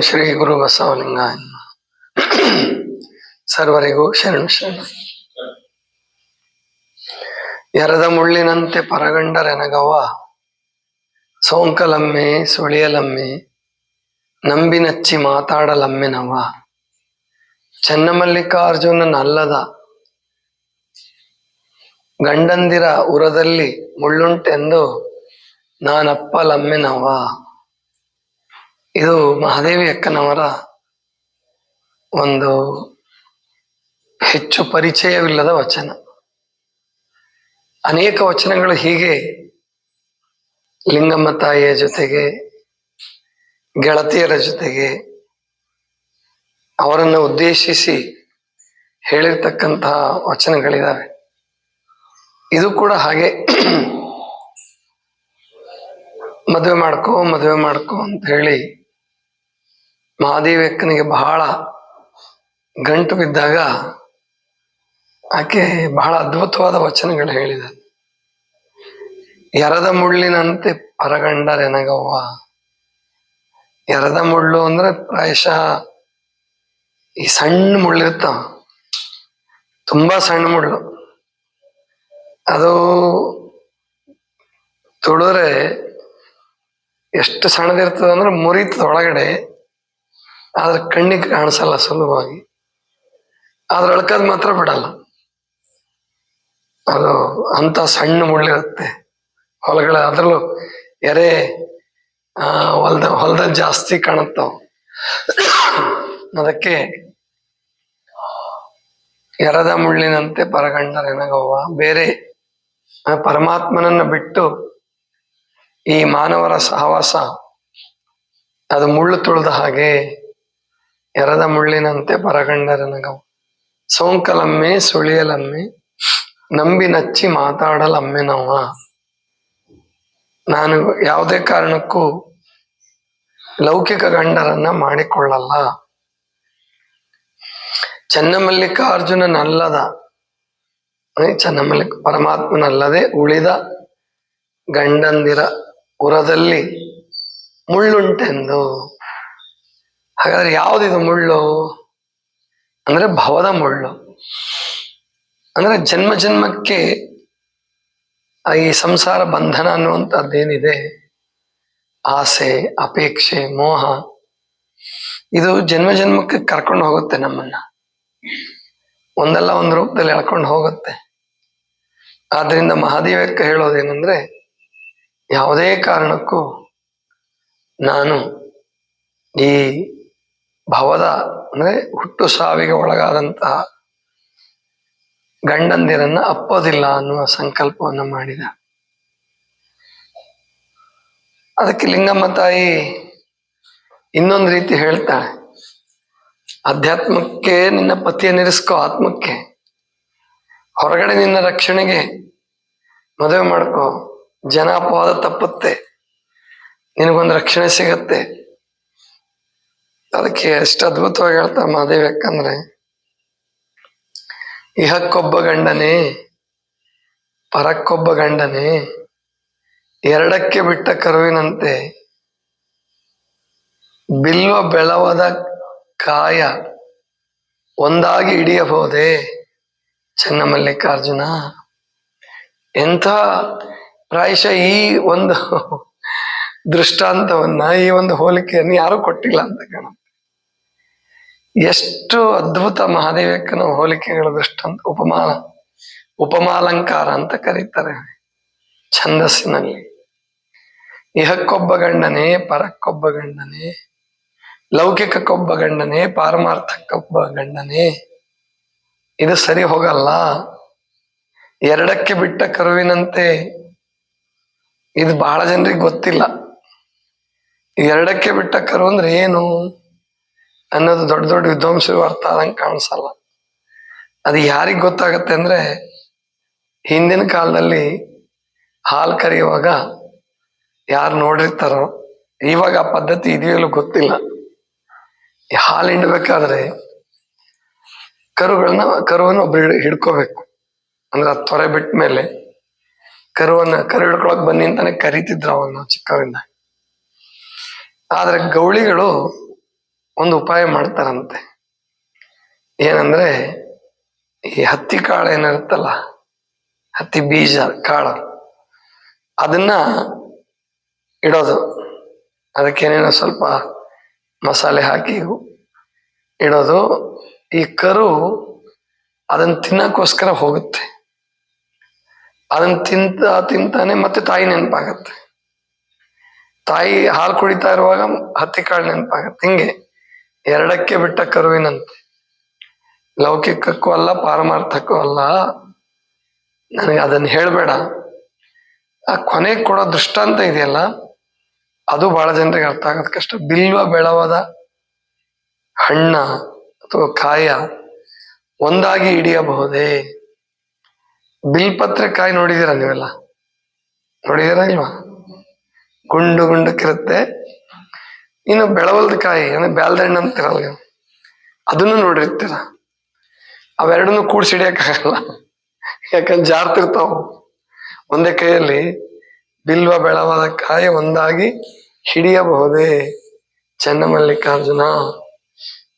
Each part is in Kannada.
ಶ್ರೀ ಗುರು ಬಸವಲಿಂಗಾಯ ಸರ್ವರಿಗೂ ಶರಣು ಶರಣ. ಎರದ ಮುಳ್ಳಿನಂತೆ ಪರಗಂಡರೆನಗವ್ವ, ಸೋಂಕಲಮ್ಮೆ ಸುಳಿಯಲಮ್ಮೆ ನಂಬಿನಚ್ಚಿ ಮಾತಾಡಲಮ್ಮೆನವ್ವ. ಚನ್ನಮಲ್ಲಿಕಾರ್ಜುನನಲ್ಲದ ಗಂಡಂದಿರ ಉರದಲ್ಲಿ ಮುಳ್ಳುಂಟೆಂದು ನಾನಪ್ಪಲಮ್ಮೆನವ್ವ. ಇದು ಮಹಾದೇವಿ ಅಕ್ಕನವರ ಒಂದು ಹೆಚ್ಚು ಪರಿಚಯವಿಲ್ಲದ ವಚನ. ಅನೇಕ ವಚನಗಳು ಹೀಗೆ ಲಿಂಗಮ್ಮ ತಾಯಿಯ ಜೊತೆಗೆ, ಗೆಳತಿಯರ ಜೊತೆಗೆ ಅವರನ್ನು ಉದ್ದೇಶಿಸಿ ಹೇಳಿರ್ತಕ್ಕಂತಹ ವಚನಗಳಿದ್ದಾವೆ. ಇದು ಕೂಡ ಹಾಗೆ. ಮದುವೆ ಮಾಡ್ಕೋ ಅಂತ ಹೇಳಿ ಮಹಾದೇವಿ ಅಕ್ಕನಿಗೆ ಬಹಳ ಗಂಟು ಬಿದ್ದಾಗ ಆಕೆ ಬಹಳ ಅದ್ಭುತವಾದ ವಚನಗಳು ಹೇಳಿದ್ದಾರೆ. ಎರದ ಮುಳ್ಳಿನಂತೆ ಪರಗಂಡರೆನಗವ್ವ. ಎರದ ಮುಳ್ಳು ಅಂದ್ರೆ ಪ್ರಾಯಶಃ ಈ ಸಣ್ಣ ಮುಳ್ಳಿರ್ತಾವ, ತುಂಬಾ ಸಣ್ಣ ಮುಳ್ಳು. ಅದು ತುಳಿದ್ರೆ ಎಷ್ಟು ಸಣ್ಣದಿರ್ತದ ಅಂದ್ರೆ ಮುರಿತದ ಒಳಗಡೆ, ಆದ್ರೆ ಕಣ್ಣಿಗೆ ಕಾಣಿಸಲ್ಲ ಸುಲಭವಾಗಿ. ಆದ್ರೆ ಅಳ್ಕದ್ ಮಾತ್ರ ಬಿಡಲ್ಲ. ಅದು ಅಂತ ಸಣ್ಣ ಮುಳ್ಳಿರುತ್ತೆ ಹೊಲಗಳ. ಅದ್ರಲ್ಲೂ ಎರೆ ಹೊಲದ ಜಾಸ್ತಿ ಕಾಣುತ್ತಾವ. ಅದಕ್ಕೆ ಎರದ ಮುಳ್ಳಿನಂತೆ ಪರಗಂಡರೆನಗವ್ವ. ಬೇರೆ ಪರಮಾತ್ಮನನ್ನ ಬಿಟ್ಟು ಈ ಮಾನವರ ಸಹವಾಸ ಅದು ಮುಳ್ಳು ತುಳಿದ ಹಾಗೆ. ಎರದ ಮುಳ್ಳಿನಂತೆ ಪರಗಂಡರೆನಗವ್ವ, ಸೋಂಕಲಮ್ಮೆ ಸುಳಿಯಲಮ್ಮೆ ನಂಬಿ ನಚ್ಚಿ ಮಾತಾಡಲಮ್ಮೆನವ್ವ. ನಾನು ಯಾವುದೇ ಕಾರಣಕ್ಕೂ ಲೌಕಿಕ ಗಂಡರನ್ನ ಮಾಡಿಕೊಳ್ಳಲ್ಲ. ಚನ್ನಮಲ್ಲಿಕಾರ್ಜುನನಲ್ಲದ, ಪರಮಾತ್ಮನಲ್ಲದೆ ಉಳಿದ ಗಂಡಂದಿರ ಉರದಲ್ಲಿ ಮುಳ್ಳುಂಟೆಂದು. ಹಾಗಾದ್ರೆ ಯಾವುದಿದು ಮುಳ್ಳು ಅಂದ್ರೆ ಭವದ ಮುಳ್ಳು. ಅಂದ್ರೆ ಜನ್ಮ ಜನ್ಮಕ್ಕೆ ಈ ಸಂಸಾರ ಬಂಧನ ಅನ್ನುವಂಥದ್ದೇನಿದೆ, ಆಸೆ, ಅಪೇಕ್ಷೆ, ಮೋಹ, ಇದು ಜನ್ಮ ಜನ್ಮಕ್ಕೆ ಕರ್ಕೊಂಡು ಹೋಗುತ್ತೆ ನಮ್ಮನ್ನ. ಒಂದಲ್ಲ ಒಂದು ರೂಪದಲ್ಲಿ ಎಳ್ಕೊಂಡು ಹೋಗುತ್ತೆ. ಆದ್ರಿಂದ ಮಹಾದೇವಕ್ಕೆ ಹೇಳೋದೇನೆಂದ್ರೆ, ಯಾವುದೇ ಕಾರಣಕ್ಕೂ ನಾನು ಈ ಭವದ ಅಂದ್ರೆ ಹುಟ್ಟು ಸಾವಿಗೆ ಒಳಗಾದಂತಹ ಗಂಡಂದಿರನ್ನ ಅಪ್ಪೋದಿಲ್ಲ ಅನ್ನುವ ಸಂಕಲ್ಪವನ್ನ ಮಾಡಿದ. ಅದಕ್ಕೆ ಲಿಂಗಮ್ಮ ತಾಯಿ ಇನ್ನೊಂದು ರೀತಿ ಹೇಳ್ತಾಳೆ, ಅಧ್ಯಾತ್ಮಕ್ಕೆ ನಿನ್ನ ಪತಿಯನ್ನಿರಿಸ್ಕೋ, ಆತ್ಮಕ್ಕೆ ಹೊರಗಡೆ ನಿನ್ನ ರಕ್ಷಣೆಗೆ ಮದುವೆ ಮಾಡ್ಕೋ. ಜನ ಅಪವಾದ ತಪ್ಪುತ್ತೆ, ನಿನಗೊಂದು ರಕ್ಷಣೆ ಸಿಗತ್ತೆ. ಅದಕ್ಕೆ ಎಷ್ಟು ಅದ್ಭುತವಾಗಿ ಹೇಳ್ತಾರೆ ಮಹಾದೇವಿ. ಯಾಕಂದ್ರೆ ಇಹಕ್ಕೊಬ್ಬ ಗಂಡನೇ ಪರಕ್ಕೊಬ್ಬ ಗಂಡನೇ, ಎರಡಕ್ಕೆ ಬಿಟ್ಟ ಕರುವಿನಂತೆ ಬಿಲ್ವ ಬೆಳವದ ಕಾಯ ಒಂದಾಗಿ ಹಿಡಿಯಬಹುದೇ ಚನ್ನಮಲ್ಲಿಕಾರ್ಜುನ. ಎಂಥ ಪ್ರಾಯಶಃ ಈ ಒಂದು ದೃಷ್ಟಾಂತವನ್ನ, ಈ ಒಂದು ಹೋಲಿಕೆಯನ್ನು ಯಾರು ಕೊಟ್ಟಿಲ್ಲ ಅಂತ ಕಾಣುತ್ತೆ. ಎಷ್ಟು ಅದ್ಭುತ ಮಹಾದೇವಕ್ಕನ ಹೋಲಿಕೆಗಳ ದೃಷ್ಟಾಂತ. ಉಪಮಾಲಂಕಾರ ಅಂತ ಕರೀತಾರೆ ಛಂದಸ್ಸಿನಲ್ಲಿ. ಇಹಕ್ಕೊಬ್ಬ ಗಂಡನೇ ಪರಕ್ಕೊಬ್ಬ ಗಂಡನೇ, ಲೌಕಿಕಕ್ಕೊಬ್ಬ ಗಂಡನೇ ಪಾರಮಾರ್ಥಕ್ಕೊಬ್ಬ ಗಂಡನೇ. ಇದು ಸರಿ ಹೋಗಲ್ಲ. ಎರಡಕ್ಕೆ ಬಿಟ್ಟ ಕರುವಿನಂತೆ, ಇದು ಬಹಳ ಜನರಿಗೆ ಗೊತ್ತಿಲ್ಲ. ಎರಡಕ್ಕೆ ಬಿಟ್ಟ ಕರು ಅಂದ್ರೆ ಏನು ಅನ್ನೋದು ದೊಡ್ಡ ದೊಡ್ಡ ವಿದ್ವಾಂಸರು ಅರ್ಥ ಆದಂಗೆ ಕಾಣಿಸಲ್ಲ. ಅದು ಯಾರಿಗ್ ಗೊತ್ತಾಗತ್ತೆ ಅಂದ್ರೆ, ಹಿಂದಿನ ಕಾಲದಲ್ಲಿ ಹಾಲು ಕರೆಯುವಾಗ ಯಾರು ನೋಡಿರ್ತಾರೋ, ಇವಾಗ ಆ ಪದ್ಧತಿ ಇದೆಯಲ್ಲೂ ಗೊತ್ತಿಲ್ಲ. ಈ ಹಾಲು ಹಿಂಡ್ಬೇಕಾದ್ರೆ ಕರುವನ್ನು ಒಬ್ರು ಹಿಡ್ಕೋಬೇಕು. ಅಂದ್ರೆ ಅದು ತೊರೆ ಬಿಟ್ಟ ಮೇಲೆ ಕರು ಹಿಡ್ಕೊಳಕ್ ಬನ್ನಿ ಅಂತಾನೆ ಕರಿತಿದ್ರು ಅವಾಗ ನಾವು ಚಿಕ್ಕವರಿಂದ. ಆದ್ರೆ ಗೌಳಿಗಳು ಒಂದು ಉಪಾಯ ಮಾಡ್ತಾರಂತೆ. ಏನಂದ್ರೆ ಈ ಹತ್ತಿ ಕಾಳು ಏನಿರುತ್ತಲ್ಲ, ಹತ್ತಿ ಬೀಜ ಕಾಳು, ಅದನ್ನ ಇಡೋದು. ಅದಕ್ಕೇನೇನೋ ಸ್ವಲ್ಪ ಮಸಾಲೆ ಹಾಕಿ ಇಡೋದು. ಈ ಕರು ಅದನ್ನ ತಿನ್ನಕ್ಕೋಸ್ಕರ ಹೋಗುತ್ತೆ. ಅದನ್ನ ತಿಂತಾನೆ ಮತ್ತೆ ತಾಯಿ ನೆನಪಾಗತ್ತೆ. ತಾಯಿ ಹಾಲು ಕುಡಿತಾ ಇರುವಾಗ ಹತ್ತಿ ಕಾಳು ನೆನಪಾಗತ್ತೆ. ಹಿಂಗೆ ಎರಡಕ್ಕೆ ಬಿಟ್ಟ ಕರುವಿನಂತೆ, ಲೌಕಿಕಕ್ಕೂ ಅಲ್ಲ ಪಾರಮಾರ್ಥಕ್ಕೂ ಅಲ್ಲ. ನನಗೆ ಅದನ್ನ ಹೇಳ್ಬೇಡ. ಆ ಕೊನೆಗೆ ಕೊಡೋ ದೃಷ್ಟಾಂತ ಇದೆಯಲ್ಲ, ಅದು ಬಹಳ ಜನರಿಗೆ ಅರ್ಥ ಆಗೋದು ಕಷ್ಟ. ಬಿಲ್ವ ಬೆಳವದ ಹಣ್ಣ ಅಥವಾ ಕಾಯ ಒಂದಾಗಿ ಹಿಡಿಯಬಹುದೇ? ಬಿಲ್ಪತ್ರೆ ಕಾಯಿ ನೋಡಿದೀರ ನೀವೆಲ್ಲ? ನೋಡಿದೀರ ಇಲ್ವಾ? ಗುಂಡು ಗುಂಡಕ್ಕಿರುತ್ತೆ. ಇನ್ನು ಬೆಳವಲ್ದ ಕಾಯಿ ಅಂದ್ರೆ ಬ್ಯಾಲ್ದ ಹಣ್ಣು ಅಂತಿರಲ್ಲ, ಅದನ್ನು ನೋಡಿರ್ತೀರ. ಅವೆರಡನ್ನು ಕೂಡ್ಸಿ ಹಿಡಿಯಕ್ಕಾಗಲ್ಲ, ಯಾಕಂದ್ರೆ ಜಾರ್ತಿರ್ತಾವ ಒಂದೇ ಕೈಯಲ್ಲಿ. ಬಿಲ್ವ ಬೆಳವಾದ ಕಾಯಿ ಒಂದಾಗಿ ಹಿಡಿಯಬಹುದೇ ಚನ್ನಮಲ್ಲಿಕಾರ್ಜುನ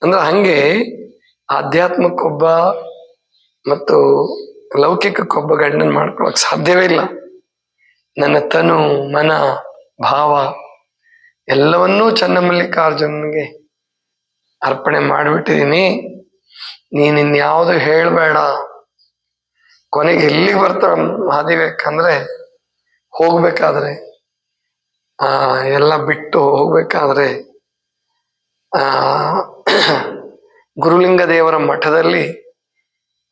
ಅಂದ್ರೆ ಹಂಗೆ ಆಧ್ಯಾತ್ಮಕ್ಕೊಬ್ಬ ಮತ್ತು ಲೌಕಿಕಕ್ಕೊಬ್ಬ ಗಂಡನ್ ಮಾಡ್ಕೊಳಕ್ ಸಾಧ್ಯವೇ ಇಲ್ಲ. ನನ್ನ ತನು ಮನ ಭಾವ ಎಲ್ಲವನ್ನೂ ಚನ್ನಮಲ್ಲಿಕಾರ್ಜುನ್ಗೆ ಅರ್ಪಣೆ ಮಾಡಿಬಿಟ್ಟಿದೀನಿ. ನೀನಿನ್ಯಾವುದು ಹೇಳ್ಬೇಡ. ಕೊನೆಗೆ ಎಲ್ಲಿಗೆ ಬರ್ತಾಳ ಮಹಾದೇವಕ್ಕಂದ್ರೆ, ಹೋಗ್ಬೇಕಾದ್ರೆ ಎಲ್ಲ ಬಿಟ್ಟು ಹೋಗ್ಬೇಕಾದ್ರೆ ಗುರುಲಿಂಗ ದೇವರ ಮಠದಲ್ಲಿ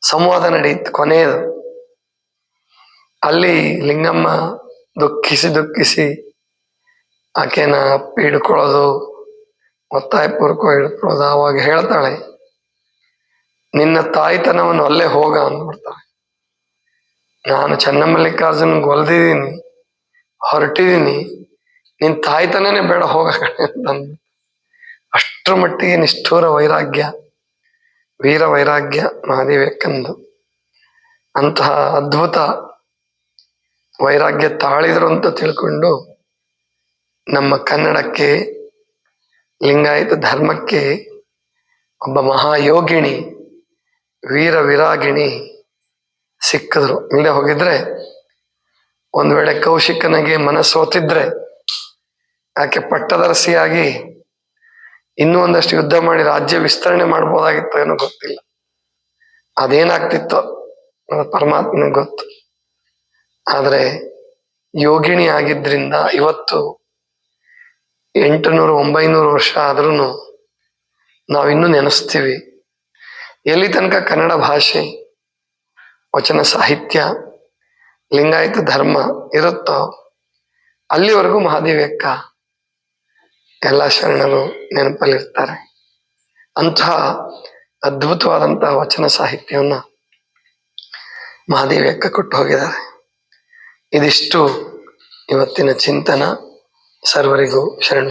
ಸಂವಾದ ನಡೆಯಿತು ಕೊನೆಯದು. ಅಲ್ಲಿ ಲಿಂಗಮ್ಮ ದುಃಖಿಸಿ ಆಕೆನ ಹಿಡ್ಕೊಳ್ಳೋದು, ಒತ್ತಾಯಪೂರ್ವಕ ಹಿಡ್ಕೊಳ್ಳೋದು. ಆವಾಗ ಹೇಳ್ತಾಳೆ, ನಿನ್ನ ತಾಯ್ತನವನ್ನು ಅಲ್ಲೇ ಹೋಗ ಅಂದ್ಬಿಡ್ತಾಳೆ. ನಾನು ಚನ್ನಮಲ್ಲಿಕಾರ್ಜುನ್ಗೆ ಒಲ್ದಿದ್ದೀನಿ, ಹೊರಟಿದ್ದೀನಿ, ನಿನ್ ತಾಯ್ತನೇ ಬೇಡ ಹೋಗ ಅಂತಂದು. ಅಷ್ಟರ ಮಟ್ಟಿಗೆ ನಿಷ್ಠೂರ ವೈರಾಗ್ಯ, ವೀರ ವೈರಾಗ್ಯ ಮಹಾದೇವಕ್ಕಂದು. ಅಂತಹ ಅದ್ಭುತ ವೈರಾಗ್ಯ ತಾಳಿದ್ರು ಅಂತ ತಿಳ್ಕೊಂಡು ನಮ್ಮ ಕನ್ನಡಕ್ಕೆ, ಲಿಂಗಾಯತ ಧರ್ಮಕ್ಕೆ ಒಬ್ಬ ಮಹಾಯೋಗಿಣಿ, ವೀರ ವಿರಾಗಿಣಿ ಸಿಕ್ಕಿದ್ರು. ಇಲ್ಲದೆ ಹೋಗಿದ್ರೆ, ಒಂದ್ ವೇಳೆ ಕೌಶಿಕನಿಗೆ ಮನಸ್ಸೋತಿದ್ರೆ ಆಕೆ ಪಟ್ಟದರಸಿಯಾಗಿ ಇನ್ನೂ ಒಂದಷ್ಟು ಯುದ್ಧ ಮಾಡಿ ರಾಜ್ಯ ವಿಸ್ತರಣೆ ಮಾಡ್ಬೋದಾಗಿತ್ತು, ಏನೋ ಗೊತ್ತಿಲ್ಲ. ಅದೇನಾಗ್ತಿತ್ತೋ ಪರಮಾತ್ಮನಿಗೆ ಗೊತ್ತು. ಆದ್ರೆ ಯೋಗಿಣಿ ಆಗಿದ್ರಿಂದ ಇವತ್ತು 800-900 ವರ್ಷ ಆದ್ರೂ ನಾವಿನ್ನೂ ನೆನೆಸ್ತೀವಿ. ಎಲ್ಲಿ ತನಕ ಕನ್ನಡ ಭಾಷೆ, ವಚನ ಸಾಹಿತ್ಯ, ಲಿಂಗಾಯತ ಧರ್ಮ ಇರುತ್ತೋ ಅಲ್ಲಿವರೆಗೂ ಮಹಾದೇವಕ್ಕ ಎಲ್ಲ ಶರಣರು ನೆನಪಲ್ಲಿರ್ತಾರೆ. ಅಂತಹ ಅದ್ಭುತವಾದಂತಹ ವಚನ ಸಾಹಿತ್ಯವನ್ನ ಮಹಾದೇವಕ್ಕ ಕೊಟ್ಟು ಹೋಗಿದ್ದಾರೆ. ಇದಿಷ್ಟು ಇವತ್ತಿನ ಚಿಂತನ. ಸರ್ವರಿಗೂ ಶರಣ.